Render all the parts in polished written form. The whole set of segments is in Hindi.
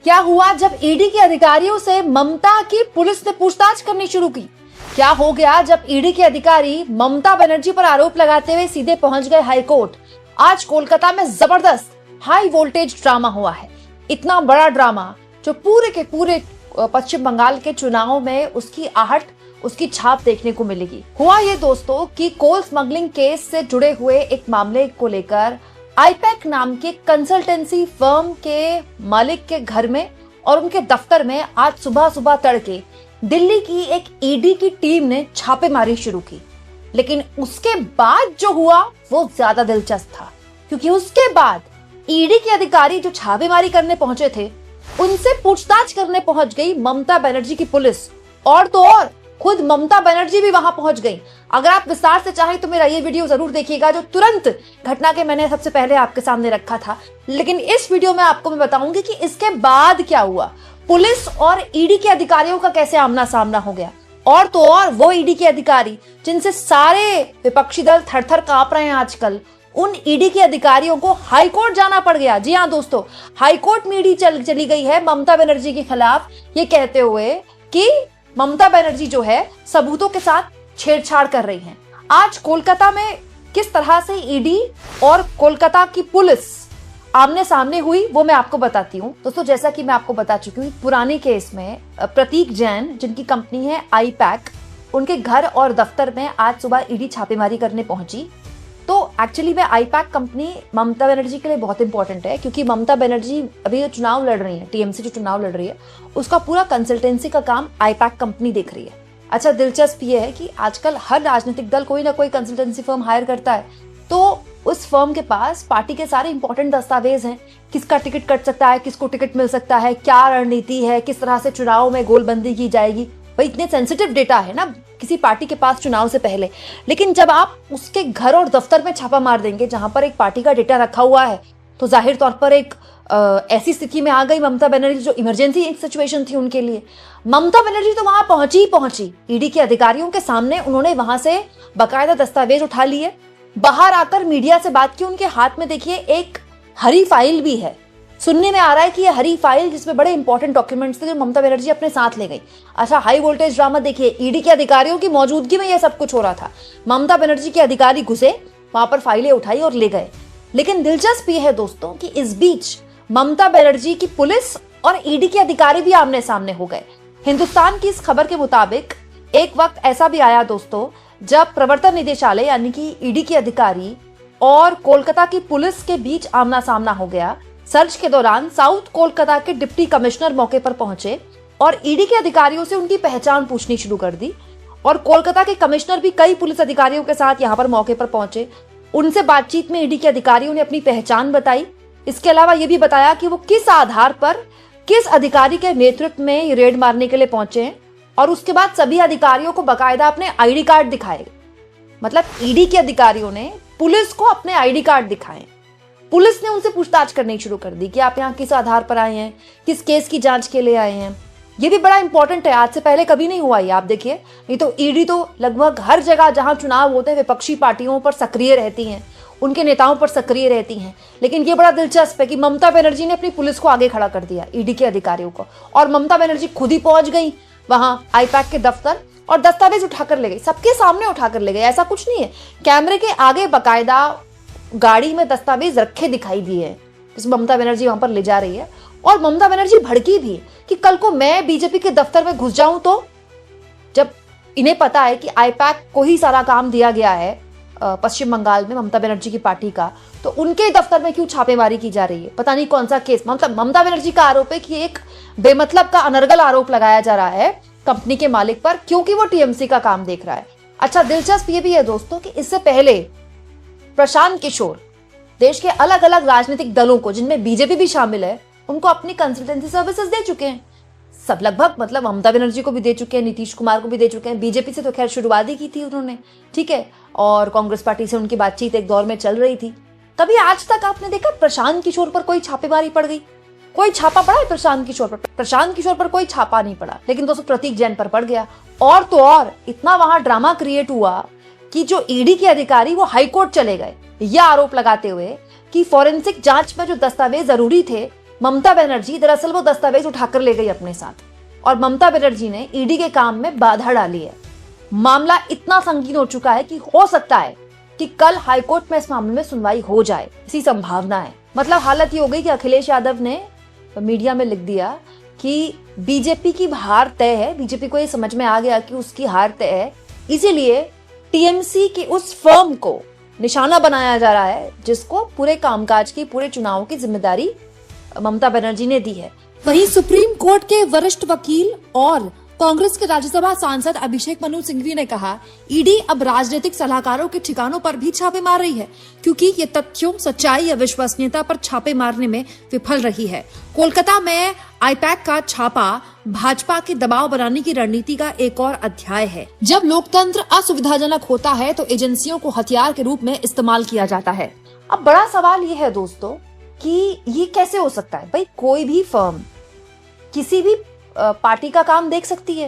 क्या हुआ जब ईडी के अधिकारियों से ममता की पुलिस ने पूछताछ करनी शुरू की? क्या हो गया जब ईडी के अधिकारी ममता बनर्जी पर आरोप लगाते हुए सीधे पहुंच गए हाईकोर्ट? आज कोलकाता में जबरदस्त हाई वोल्टेज ड्रामा हुआ है। इतना बड़ा ड्रामा जो पूरे के पूरे पश्चिम बंगाल के चुनाव में उसकी आहट, उसकी छाप देखने को मिलेगी। हुआ ये दोस्तों कि कोल स्मगलिंग केस से जुड़े हुए एक मामले को लेकर आईपैक नाम के कंसल्टेंसी फर्म के मालिक के घर में और उनके दफ्तर में आज सुबह सुबह तड़के दिल्ली की एक ईडी की टीम ने छापेमारी शुरू की। लेकिन उसके बाद जो हुआ वो ज्यादा दिलचस्प था, क्योंकि उसके बाद ईडी के अधिकारी जो छापेमारी करने पहुंचे थे उनसे पूछताछ करने पहुंच गई ममता बनर्जी की पुलिस, और तो और खुद ममता बनर्जी भी वहां पहुंच गई। अगर आप विस्तार से चाहें तो मेरा ये वीडियो जरूर देखिएगा, जो तुरंत घटना के मैंने सबसे पहले आपके सामने रखा था। लेकिन इस वीडियो में आपको मैं बताऊंगी कि इसके बाद क्या हुआ, पुलिस और ईडी के अधिकारियों का कैसे आमना सामना हो गया, और तो और वो ईडी के अधिकारी जिनसे सारे विपक्षी दल थर-थर कांप रहे हैं आजकल, उन ईडी के अधिकारियों को हाईकोर्ट जाना पड़ गया। जी हाँ दोस्तों, हाईकोर्ट में ईडी चली गई है ममता बनर्जी के खिलाफ, ये कहते हुए कि ममता बनर्जी जो है सबूतों के साथ छेड़छाड़ कर रही हैं। आज कोलकाता में किस तरह से ईडी और कोलकाता की पुलिस आमने सामने हुई वो मैं आपको बताती हूँ। दोस्तों जैसा कि मैं आपको बता चुकी हूँ, पुराने केस में प्रतीक जैन जिनकी कंपनी है आईपैक, उनके घर और दफ्तर में आज सुबह ईडी छापेमारी करने पहुंची। तो एक्चुअली में आईपैक कंपनी ममता बनर्जी के लिए बहुत इंपॉर्टेंट है, क्योंकि ममता बनर्जी अभी जो चुनाव लड़ रही है, टीएमसी जो चुनाव लड़ रही है, उसका पूरा कंसल्टेंसी का काम आईपैक कंपनी देख रही है। अच्छा, दिलचस्प ये है कि आजकल हर राजनीतिक दल कोई ना कोई कंसल्टेंसी फर्म हायर करता है, तो उस फर्म के पास पार्टी के सारे इंपॉर्टेंट दस्तावेज हैं। किसका टिकट कट सकता है, किसको टिकट मिल सकता है, क्या रणनीति है, किस तरह से चुनाव में गोलबंदी की जाएगी। भाई इतने सेंसिटिव डेटा है ना किसी पार्टी के पास चुनाव से पहले। लेकिन जब आप उसके घर और दफ्तर में छापा मार देंगे जहां पर एक पार्टी का डेटा रखा हुआ है, तो जाहिर तौर पर एक ऐसी स्थिति में आ गई ममता बनर्जी, जो इमरजेंसी सिचुएशन थी उनके लिए। ममता बनर्जी तो वहां पहुंची ईडी के अधिकारियों के सामने। उन्होंने वहां से बाकायदा दस्तावेज उठा लिए, बाहर आकर मीडिया से बात की। उनके हाथ में देखिए एक हरी फाइल भी है। सुनने में आ रहा है कि ये हरी फाइल जिसमें बड़े इंपॉर्टेंट डॉक्यूमेंट्स थे जो ममता बनर्जी अपने साथ ले गई। अच्छा, हाई वोल्टेज ड्रामा देखिए, ईडी के अधिकारियों की मौजूदगी में यह सब कुछ हो रहा था। ममता बनर्जी के अधिकारी घुसे, वहां पर फाइलें उठाई और ले गए। लेकिन दिलचस्प ये है दोस्तों कि इस बीच ममता बनर्जी की पुलिस और ईडी के अधिकारी भी आमने सामने हो गए। हिंदुस्तान की इस खबर के मुताबिक एक वक्त ऐसा भी आया दोस्तों जब प्रवर्तन निदेशालय यानी कि ईडी के अधिकारी और कोलकाता की पुलिस के बीच आमना सामना हो गया। सर्च के दौरान साउथ कोलकाता के डिप्टी कमिश्नर मौके पर पहुंचे और ईडी के अधिकारियों से उनकी पहचान पूछनी शुरू कर दी। और कोलकाता के कमिश्नर भी कई पुलिस अधिकारियों के साथ यहां पर मौके पर पहुंचे। उनसे बातचीत में ईडी के अधिकारियों ने अपनी पहचान बताई। इसके अलावा यह भी बताया कि वो किस आधार पर किस अधिकारी के नेतृत्व में रेड मारने के लिए पहुंचे हैं, और उसके बाद सभी अधिकारियों को बाकायदा अपने आईडी कार्ड दिखाए। मतलब ईडी के अधिकारियों ने पुलिस को अपने आईडी कार्ड दिखाए। पुलिस ने उनसे पूछताछ करनी शुरू कर दी कि आप यहाँ किस आधार पर आए हैं, किस केस की जांच के लिए आए हैं। ये भी बड़ा इंपॉर्टेंट है, आज से पहले कभी नहीं हुआ ये, आप देखिए। नहीं तो ईडी तो लगभग हर जगह जहां चुनाव होते हैं विपक्षी पार्टियों पर सक्रिय रहती हैं, उनके नेताओं पर सक्रिय रहती हैं। लेकिन ये बड़ा दिलचस्प है कि ममता बनर्जी ने अपनी पुलिस को आगे खड़ा कर दिया, ईडी के अधिकारियों को, और ममता बनर्जी खुद ही पहुंच गई वहां आईपैक के दफ्तर और दस्तावेज उठाकर ले गई। सबके सामने उठाकर ले गई, ऐसा कुछ नहीं है। कैमरे के आगे बाकायदा गाड़ी में दस्तावेज रखे दिखाई दिए हैं जिस ममता बनर्जी वहां पर ले जा रही है। और ममता बनर्जी भड़की भी कि कल को मैं बीजेपी के दफ्तर में घुस जाऊं तो, जब इन्हें पता है कि आईपैक को ही सारा काम दिया गया है पश्चिम बंगाल में ममता बनर्जी की पार्टी का, तो उनके दफ्तर में क्यों छापेमारी की जा रही है, पता नहीं कौन सा केस। ममता बनर्जी का आरोप है कि एक बेमतलब का अनर्गल आरोप लगाया जा रहा है कंपनी के मालिक पर, क्योंकि वो टीएमसी का काम देख रहा है। अच्छा, दिलचस्प ये भी है दोस्तों कि इससे पहले प्रशांत किशोर देश के अलग अलग राजनीतिक दलों को, जिनमें बीजेपी भी शामिल है, उनको अपनी कंसल्टेंसी सर्विसेज दे चुके हैं। सब लगभग, मतलब ममता बनर्जी को भी दे चुके हैं, नीतीश कुमार को भी दे चुके हैं। बीजेपी से तो खैर शुरुआत ही की थी उन्होंने, ठीक है, और कांग्रेस पार्टी से उनकी बातचीत एक दौर में चल रही थी। कभी आज तक आपने देखा प्रशांत किशोर पर कोई छापेमारी पड़ गई? कोई छापा पड़ा है प्रशांत किशोर पर? प्रशांत किशोर पर कोई छापा नहीं पड़ा। लेकिन दोस्तों प्रतीक जैन पर पड़ गया। और तो और इतना वहां ड्रामा क्रिएट हुआ कि जो ईडी के अधिकारी वो हाईकोर्ट चले गए यह आरोप लगाते हुए कि फॉरेंसिक जांच में जो दस्तावेज जरूरी थे ममता बनर्जी दरअसल वो दस्तावेज उठाकर ले गई अपने साथ और ममता बनर्जी ने ईडी के काम में बाधा डाली है। मामला इतना संगीन हो चुका है कि हो सकता है कि कल हाईकोर्ट में इस मामले में सुनवाई हो जाए, इसी संभावना है। मतलब हालत ये हो गई कि अखिलेश यादव ने मीडिया में लिख दिया कि बीजेपी की हार तय है, बीजेपी को ये समझ में आ गया कि उसकी हार तय है, इसीलिए टीएमसी की उस फर्म को निशाना बनाया जा रहा है जिसको पूरे कामकाज की, पूरे चुनाव की जिम्मेदारी ममता बनर्जी ने दी है। वहीं सुप्रीम कोर्ट के वरिष्ठ वकील और कांग्रेस के राज्यसभा सांसद अभिषेक मनु सिंघवी ने कहा, ईडी अब राजनीतिक सलाहकारों के ठिकानों पर भी छापे मार रही है क्योंकि ये तथ्यों, सच्चाई या विश्वसनीयता पर छापे मारने में विफल रही है। कोलकाता में आईपैक का छापा भाजपा के दबाव बनाने की रणनीति का एक और अध्याय है। जब लोकतंत्र असुविधाजनक होता है तो एजेंसियों को हथियार के रूप में इस्तेमाल किया जाता है। अब बड़ा सवाल ये है दोस्तों कि ये कैसे हो सकता है? भाई कोई भी फर्म किसी भी पार्टी का काम देख सकती है?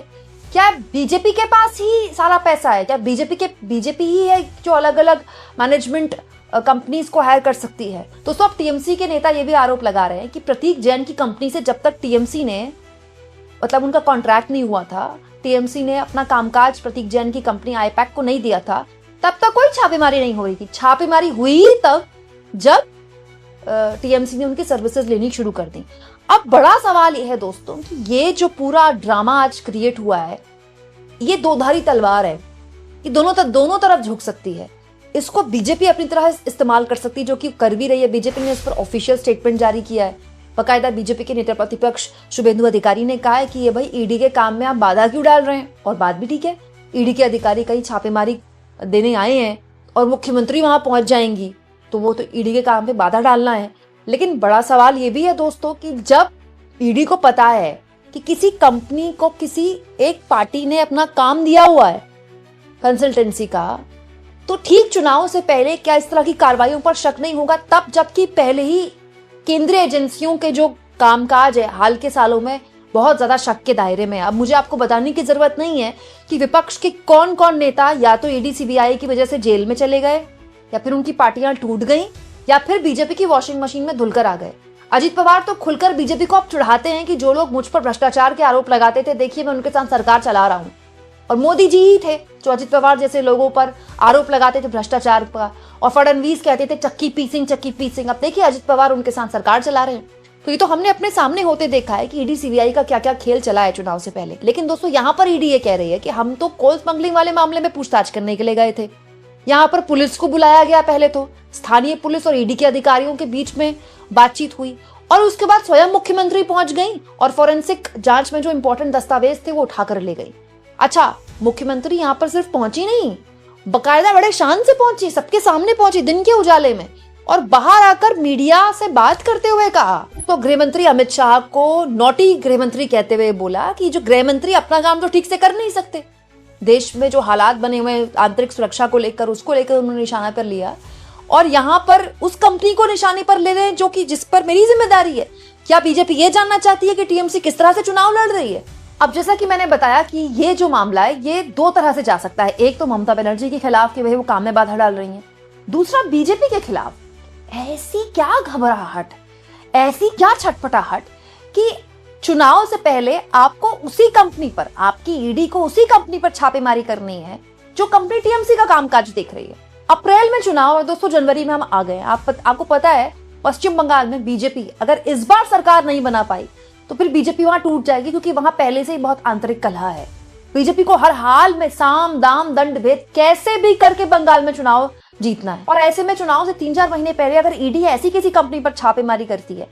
क्या बीजेपी के पास ही सारा पैसा है? क्या बीजेपी ही है जो अलग अलग मैनेजमेंट कंपनीज को हायर कर सकती है? दोस्तों अब टीएमसी के नेता ये भी आरोप लगा रहे हैं कि प्रतीक जैन की कंपनी से जब तक टीएमसी ने, मतलब उनका कॉन्ट्रैक्ट नहीं हुआ था, टीएमसी ने अपना कामकाज प्रतीक जैन की कंपनी आईपैक को नहीं दिया था, तब तक कोई छापेमारी नहीं हो रही थी। छापेमारी हुई तब जब टीएमसी ने उनकी सर्विसेज लेनी शुरू कर दी। अब बड़ा सवाल यह है दोस्तों कि ये जो पूरा ड्रामा आज क्रिएट हुआ है, ये दो धारी तलवार है, ये दोनों तरफ झुक सकती है। इसको बीजेपी अपनी तरह इस्तेमाल कर सकती है, जो कि कर भी रही है। बीजेपी ने इस पर ऑफिशियल स्टेटमेंट जारी किया है। बाकायदा बीजेपी के नेता प्रतिपक्ष शुभेंदु अधिकारी ने कहा है कि ये भाई ईडी के काम में आप बाधा क्यों डाल रहे हैं? और बात भी ठीक है, ईडी के अधिकारी कहीं छापेमारी देने आए हैं और मुख्यमंत्री वहां पहुंच जाएंगी तो वो तो ईडी के काम पे बाधा डालना है। लेकिन बड़ा सवाल ये भी है दोस्तों कि जब ईडी को पता है कि किसी कंपनी को किसी एक पार्टी ने अपना काम दिया हुआ है कंसल्टेंसी का, तो ठीक चुनाव से पहले क्या इस तरह की कार्रवाइयों पर शक नहीं होगा? तब जबकि पहले ही केंद्रीय एजेंसियों के जो कामकाज है हाल के सालों में बहुत ज्यादा शक के दायरे में। अब मुझे आपको बताने की जरूरत नहीं है कि विपक्ष के कौन कौन नेता या तो ईडी सीबीआई की वजह से जेल में चले गए, या फिर उनकी पार्टियां टूट गईं, या फिर बीजेपी की वॉशिंग मशीन में धुलकर आ गए। अजित पवार तो खुलकर बीजेपी को अब चिढ़ाते हैं कि जो लोग मुझ पर भ्रष्टाचार के आरोप लगाते थे, देखिए मैं उनके साथ सरकार चला रहा हूं। और मोदी जी ही थे जो अजित पवार जैसे लोगों पर आरोप लगाते थे भ्रष्टाचार का, और फडणवीस कहते थे चक्की पीसिंग। अब देखिए अजित पवार उनके साथ सरकार चला रहे हैं। तो ये तो हमने अपने सामने होते देखा है कि ईडी सीबीआई का क्या क्या खेल चला है चुनाव से पहले। लेकिन दोस्तों यहाँ पर ईडी ये कह रही है कि हम तो कोल स्मगलिंग वाले मामले में पूछताछ करने के लिए गए थे। यहाँ पर पुलिस को बुलाया गया, पहले तो स्थानीय पुलिस और ईडी के अधिकारियों के बीच में बातचीत हुई और उसके बाद स्वयं मुख्यमंत्री पहुंच गई और फोरेंसिक जांच में जो इंपॉर्टेंट दस्तावेज थे वो उठाकर ले गई। अच्छा, मुख्यमंत्री यहाँ पर सिर्फ पहुंची नहीं, बकायदा बड़े शान से पहुंची, सबके सामने पहुंची दिन के उजाले में, और बाहर आकर मीडिया से बात करते हुए कहा तो गृहमंत्री अमित शाह को नोटी गृहमंत्री कहते हुए बोला कि जो गृहमंत्री अपना काम तो ठीक से कर नहीं सकते, देश में जो हालात बने हुए आंतरिक सुरक्षा को लेकर, उसको लेकर उन्होंने निशाना पर लिया और यहाँ पर उस कंपनी को निशाने पर ले रहे हैं जो कि जिस पर मेरी जिम्मेदारी है। क्या बीजेपी ये जानना चाहती है कि टीएमसी किस तरह से चुनाव लड़ रही है? अब जैसा कि मैंने बताया कि ये जो मामला है ये दो तरह से जा सकता है। एक तो ममता बनर्जी के खिलाफ कि वही वो काम में बाधा डाल रही है, दूसरा बीजेपी के खिलाफ। ऐसी क्या घबराहट, ऐसी क्या छटपटाहट कि चुनाव से पहले आपको उसी कंपनी पर, आपकी ईडी को उसी कंपनी पर छापेमारी करनी है जो कंपनी टीएमसी का कामकाज देख रही है। अप्रैल में चुनाव और दोस्तों जनवरी में हम आ गए। आपको पता है पश्चिम बंगाल में बीजेपी अगर इस बार सरकार नहीं बना पाई तो फिर बीजेपी वहां टूट जाएगी, क्योंकि वहां पहले से ही बहुत आंतरिक कलह है। बीजेपी को हर हाल में साम दाम दंड भेद कैसे भी करके बंगाल में चुनाव जीतना है। और ऐसे में चुनाव से 3-4 महीने पहले अगर ईडी ऐसी किसी कंपनी पर छापेमारी करती है